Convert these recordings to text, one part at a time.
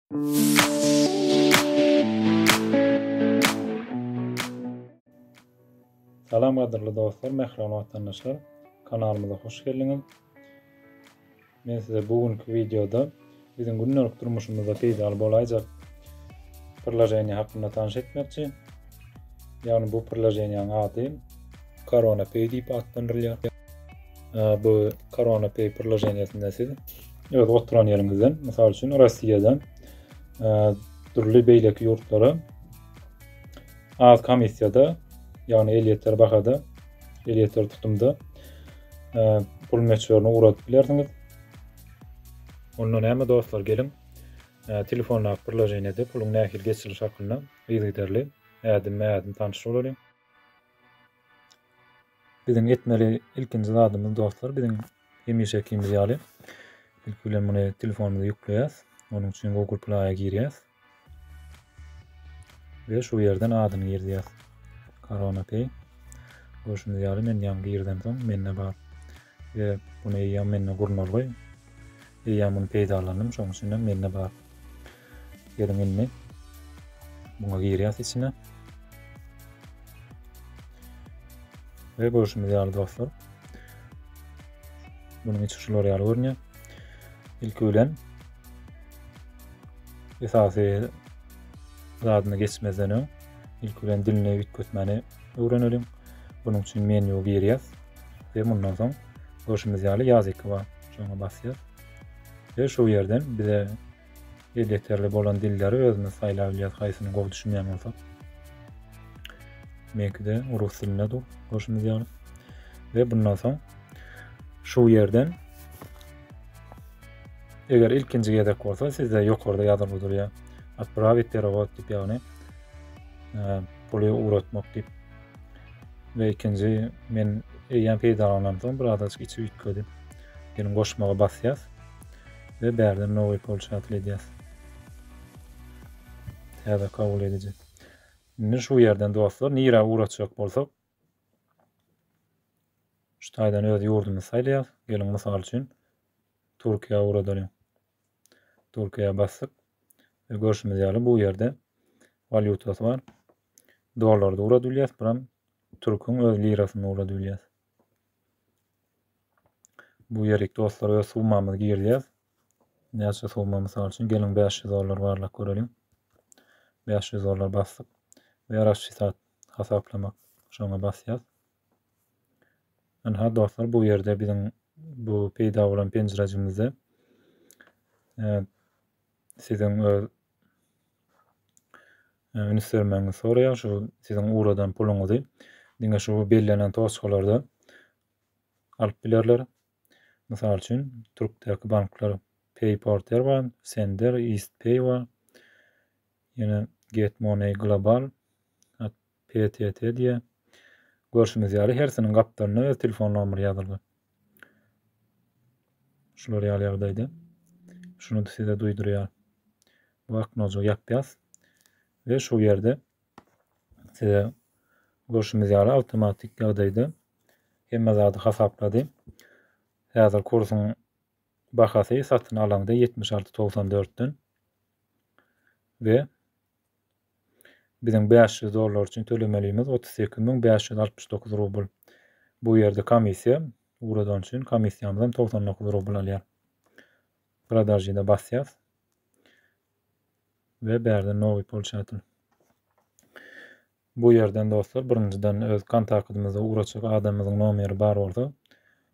Salam gaderly dostlar, mehriban vatandaşlar. Kanalymyza hoş geldiňiz. Men size bugünkü videoda bizim günlük durmuşymyzda peýda bolajak pırlajeni hakynda tanış etmekçi. Ýagny bu pırlajeniň ady Corona Pay diýip atlandyrylýar. Bu Corona Pay pırlajeniýetinde siz öz oturan ýeriňizden, mysal üçin Rossiýadan turly beýleki ýurtlara az komissiýada, ýagny 50 ýeter bahada, 50 ýeter tutumda pul meçhurlygyny uradyp bilersiňiz. Ondan hem dostlar gelin telefonna pırlajeniýede puluň nähil geçiriliş hakynda ýygyderli ädim tanış bolarym. Bizim etmeli ilkinci adımız dostlar, bizim hemişekimiz ýaly. İlk bilen muny telefonumuza ýükleýäs. Onuň üçin Google Play'a girýäs. Ve şu ýerden adyny girýäs. Corona Pay. Goşumyz ýaly men ýa girdim soň menne bar. Ve bunu ýa menne gurnalgy. Ýa muny peýdalandym, şoň üçin menne bar. Gelin inme. Buna girýäs içine. Ve goşumyz ýaly dostlar. Bunun içi şular ýaly görnýär. İlk bilen esasy zadyny geçmezden ilk bilen dilini ýetmeni öwrenelim. Bunun üçin menüye girýäs we mundan soň goşumyz ýaly ýazyk bar. Şoňa basýar. Ve şu ýerden bize yeterli bolan dilleri özümiz saýlap bilýär, haýsyny gowy düşünýän bolsak. Mekde rus diline dur goşumyz ýaly. Ve bundan soň şu ýerden eger ilkinji gezek bolsa sizde ýokarda ýazylyp durýar. Отправить перевод diýip ýagny puly uratmak diýip. Ve ikinji men ýa peýdalanam soň bir adaçyk içi ýetkedim. Gelin goşmaga basýas ve bärden nowy polşat edýäs. Häze kabul edici. Indi şu ýerden dostlar nira uratjak bolsak şu taýdan öz ýurdumuzy saýlaýas. Gelin mysal üçin Türkiýe uradalım. Türkiýe bassyk. Ve goşumyz ýaly bu ýerde valyutasy bar. Dollarda uradybilýäs, biram türküň öz lirasyny uradybilýäs. Bu ýerlik dostlar öz summamyzy girýäs. Näçe summa mysal üçin gelin $500 barlyk görelim. $500 bassyk. Ve raşysat hasaplamak şoňa basýas. Ana dostlar bu ýerde bizim bu peýda bolan penjirejimizde sizin ünisermeňizi soraýar, şu sizin uradan puluňyzy diňe şu bellenen toçkalarda alyp bilerler. Mysal üçin Türkdäki banklar PayPorter bar, Sender, EastPay bar. Ýene Get Money Global, PTT diye. Görüşümüz ýaly hersiniň gapdaryna öz telefon nomery ýazylgy. Şular ýaly ýagdaýda. Şunu da size duýdurýar. Bu aknoju ýapýas. Ve şu ýerde size görüşümüz ýaly awtomatik ýagdaýda hemme zady hasaplady. Häzir kursyň bahasy satyn alanda $76.94'den ve bizim $500 üçin tölemelimiz $38.569 rubl. Bu ýerde komissiýa uradan üçin komissiýamyzdan $99 rubl alýar. Prodajyna basýas ve bärden nowy polşaty. Bu ýerden dostlar birinciden öz kontaktymyza uratjak adamymyzyň nomeri bar bolsa,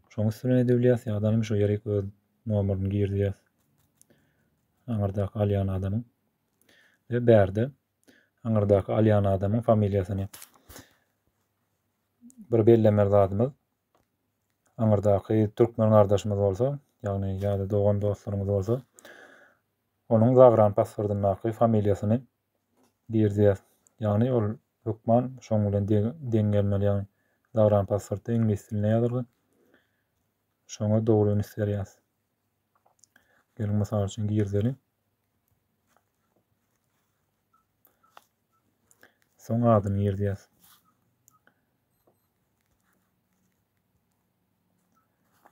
şoňy üstüne edebilýäs. Ýa-da şu ýerek öz nomerini girýäs. Aňardaky alýan adamyň ve bärde aňardaky alýan adamyň familiýasyny. Bir bellemer zadymyz aňardaky türkmen gardaşymyz bolsa, ýagny ýa-da dogan dostlarymyz bolsa, onuň zagran pasportynyň familiýasyny girýäs. Ýagny ol hökman şoň bilen deňgelmeli, ýagny zagran pasporty ingliz diline ýazylgy. Şoňa dogry üniserýäs. Gelin mysal üçin girdiler. Soň adyny girýäs.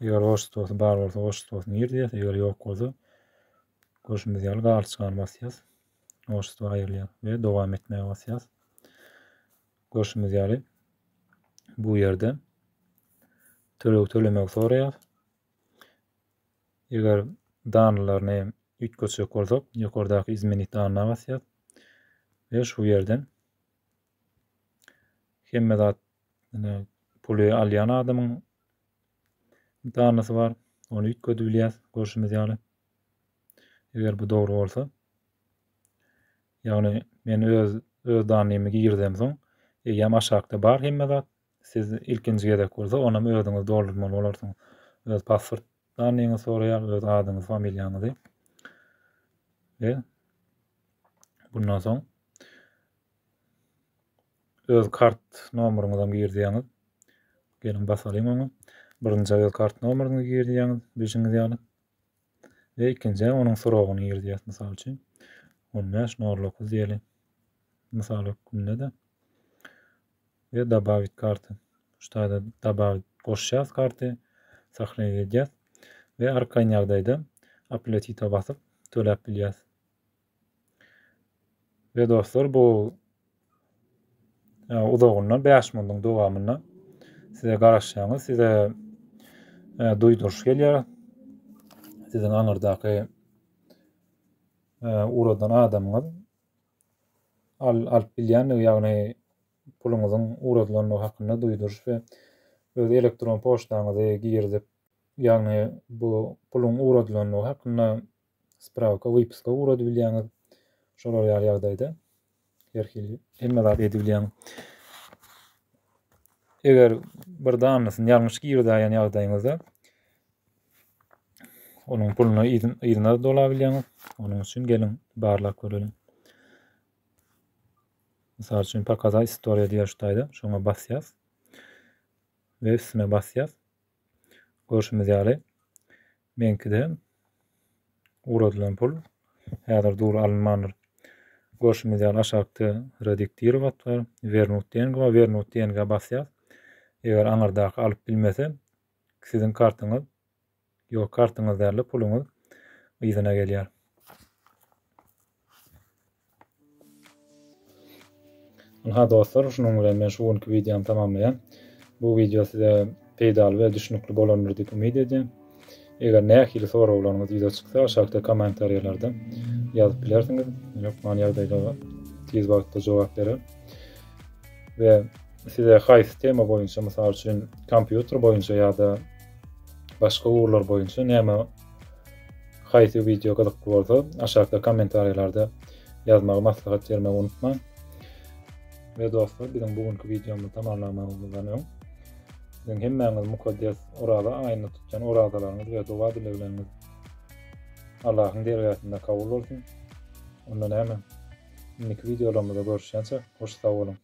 Eger oştosy bar bolsa oştosyny girýäs, eger ýok bolsa Görüşümüz ýaly galy çykan basýas. Oşdy aýrylýar we dowam etmäge basýas. Görüşümüz ýaly bu ýerde tölemek soraýar. Eger danlaryny ütköçek bolsak, ýokardaky izmenit danyna basýar we şu ýerden hemme zat puly alýan adamyň danysy var. Onu ütködüp bilýär. Görüşümüz ýaly. Eger bu dogry bolsa, ýagny men öz danymy girdem soň, ýa aşagda bar hemme zat. Siz ilkinji gedek bolsa, onam özüňiz doldurmaly bolarsyňyz. Öz pasport danyňyzy soraýar, öz adyňyzy, familiýaňyzy. Ve bundan soň öz kart nomeryňyzy girdiňiz. Gelin basalyň onu. Birinji öz kart nomeryňyzy girdiňiz, bilşiňiz ýaly. Ve ikinji onuň soragyny girdiňiz, mysal üçin. 1509 diýelim. Mysal üçin ve добавить karty. Şurada добавить goşýas karty, saxlany edýäs ve arkaň ýagdaýda aplatita basyp töläp bilýäs. Ve dostlar, bu uzagyndan 5 minutiň dowamyna size garaşýaňyz, size duýduruş gelýär. Siziň aňyrdaky uradan adamyňyz alyp bilýän, ýagny puluňyzyň uradylanyny hakynda duýduruş we öz elektron poçtaňyzy girdip, ýagny bu puluň uradylanyny hakynda spravka, wypiska urady bilýäňiz. Şolar ýagdaýda herhili hemme zat edip bilýän. Eger bir danysyny ýalňyş girdiýän ýagdaýyňyzda onuň puluny ýygyna dola bilýäňiz. Onuň üçin gelin barlap görelim. Mysal üçin показать история diýär şutaýda. Şoňa basýas we üstüne basýas. Görüşümüz ýaly. Menkide uradylan pul häzir dur alınmandyr. Görüşümüz ýaly aşagda rediktirowat bar. Vernut diýenге basýas. Eger aňyrdaky alyp bilmese, siziň kartyňyz ýok kartyňyz däli puluňyz ýygyna gelýär. Ha dostlar, şunun bilen men şu günkü videomu tamamlaýan. Bu video size peýdaly we düşnükli bolandyr diýip umyt edýän. Eger nähili soraglaryňyz ýyda çyksa, aşagda kommentariýalarda ýazyp bilersiňiz. Ýok, man ýagdaýda tez wagtda jogap berer. We size haýsy tema boýunça, mysal üçin kompýuter boýunça ýa-da başga uğurlar boýunça näme haýsy video gyzykly bolsa, aşagda kommentariýalarda ýazmagy maslahat bermegi unutmaň. Ve dostlar, bizim bugünkü videomu tamamlamamızdan öň siziň hemmäňiz mukaddes orada aýyny tutjan oradalaryňyz we dua dilegleriniz Allahyň dergähinde kabul bolsun. Ondan hemen ilk videolarymyzda görüşýänçe hoş sag bolun.